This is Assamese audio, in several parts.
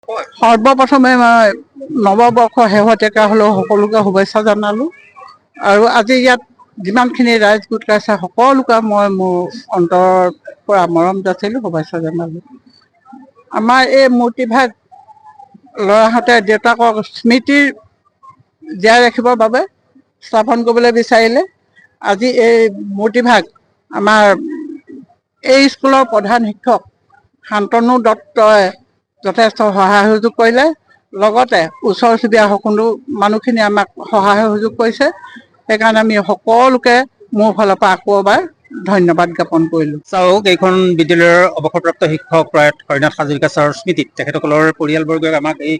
সৰ্বপ্ৰথমে মই নৱবৰ্ষ শেহতীয়াকৈ হ'লেও সকলোকে শুভেচ্ছা জনালোঁ আৰু আজি ইয়াত যিমানখিনি ৰাইজ গোট খাইছে সকলোকে মই মোৰ অন্তৰৰ পৰা মৰম যাচিলোঁ, শুভেচ্ছা জনালোঁ। আমাৰ এই মূৰ্তিভাগ ল'ৰাহঁতে দেউতাকক স্মৃতিৰ জীয়াই ৰাখিবৰ বাবে স্থাপন কৰিবলৈ বিচাৰিলে। আজি এই মূৰ্তিভাগ আমাৰ এই স্কুলৰ প্ৰধান শিক্ষক শান্তনু দত্তই যথেষ্ট সহায় সহযোগ কৰিলে, লগতে ওচৰ চুবুৰীয়া সকলো মানুহখিনি আমাক সহায় সহযোগ কৰিছে। সেইকাৰণে আমি সকলোকে মোৰ ফালৰ পৰা আকৌ এবাৰ ধন্যবাদ জ্ঞাপন কৰিলোঁ। চাওক, এইখন বিদ্যালয়ৰ অৱসৰপ্ৰাপ্ত শিক্ষক প্ৰয়াত হৰিনাথ হাজৰিকা ছাৰৰ স্মৃতিত তেখেতসকলৰ পৰিয়ালবৰ্গই আমাক এই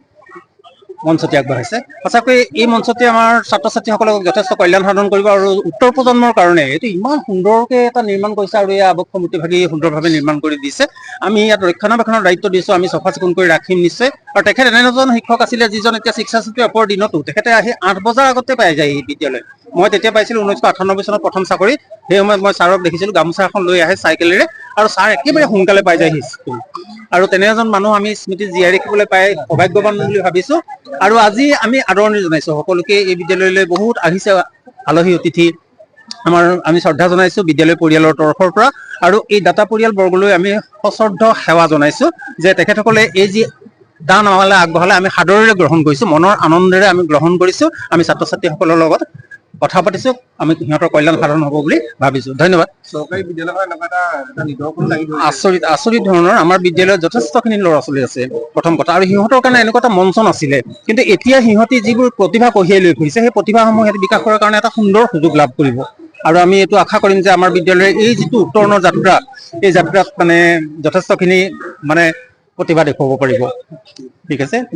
মঞ্চটি আগবঢ়াইছে। সঁচাকৈ এই মঞ্চটি আমাৰ ছাত্ৰ ছাত্ৰীসকলক যথেষ্ট কল্যাণ সাধন কৰিব আৰু উত্তৰ প্ৰজন্মৰ কাৰণে এইটো ইমান সুন্দৰকৈ এটা নিৰ্মাণ কৰিছে আৰু এই আৱক্ষ মূৰ্তিভাগি সুন্দৰভাৱে নিৰ্মাণ কৰি দিছে। আমি ইয়াত ৰক্ষণাবেক্ষণৰ দায়িত্ব দিছোঁ, আমি চফা চিকুণ কৰি ৰাখিম নিশ্চয়। আৰু তেখেত এনেজন শিক্ষক আছিলে যিজন এতিয়া শিক্ষা চুক্তি অপৰ দিনতো তেখেতে আহি 8 বজাৰ আগতে পাই যায় এই বিদ্যালয়। মই তেতিয়া পাইছিলোঁ 1998 চনত প্ৰথম চাকৰি। সেই সময়ত মই ছাৰক দেখিছিলোঁ গামোচা এখন লৈ আহে চাইকেলেৰে, আৰু ছাৰ একেবাৰে সোনকালে পাই যায় স্কুল। আৰু তেনে এজন মানুহ আমি স্মৃতি জীয়াই ৰাখিবলৈ পাই সৌভাগ্যৱান বুলি ভাবিছোঁ। আৰু আজি আমি আদৰণি জনাইছোঁ সকলোকে। এই বিদ্যালয়লৈ বহুত আহিছে আলহী অতিথি, আমি শ্ৰদ্ধা জনাইছোঁ বিদ্যালয় পৰিয়ালৰ তৰফৰ পৰা। আৰু এই দাতা পৰিয়াল বৰ্গলৈ আমি সশ্ৰদ্ধ সেৱা জনাইছোঁ যে তেখেতসকলে এই যি দান আমালৈ আগবঢ়ালে আমি সাদৰেৰে গ্ৰহণ কৰিছোঁ, মনৰ আনন্দেৰে আমি গ্ৰহণ কৰিছোঁ। আমি ছাত্ৰ ছাত্ৰীসকলৰ লগত কথা পাতিছোঁ, আমি সিহঁতৰ কল্যাণ সাধন হ'ব বুলি ভাবিছোঁ। ধন্যবাদ। চৰকাৰী বিদ্যালয়ৰ এটা নিদৰ্শন লাগি আচৰিত আচৰিত ধৰণৰ আমাৰ বিদ্যালয়ত যথেষ্টখিনি ল'ৰা ছোৱালী আছে, প্ৰথম কথা। আৰু সিহঁতৰ কাৰণে এনেকুৱা এটা মঞ্চ নাছিলে, কিন্তু এতিয়া সিহঁতি যিবোৰ প্ৰতিভা কঢ়িয়াই লৈ ফুৰিছে সেই প্ৰতিভাসমূহ সিহঁতি বিকাশ কৰাৰ কাৰণে এটা সুন্দৰ সুযোগ লাভ কৰিব। আৰু আমি এইটো আশা কৰিম যে আমাৰ বিদ্যালয়ৰ এই যিটো উত্তৰণৰ যাত্ৰা, এই যাত্ৰাত মানে যথেষ্টখিনি মানে প্ৰতিভা দেখুৱাব পাৰিব। ঠিক আছে।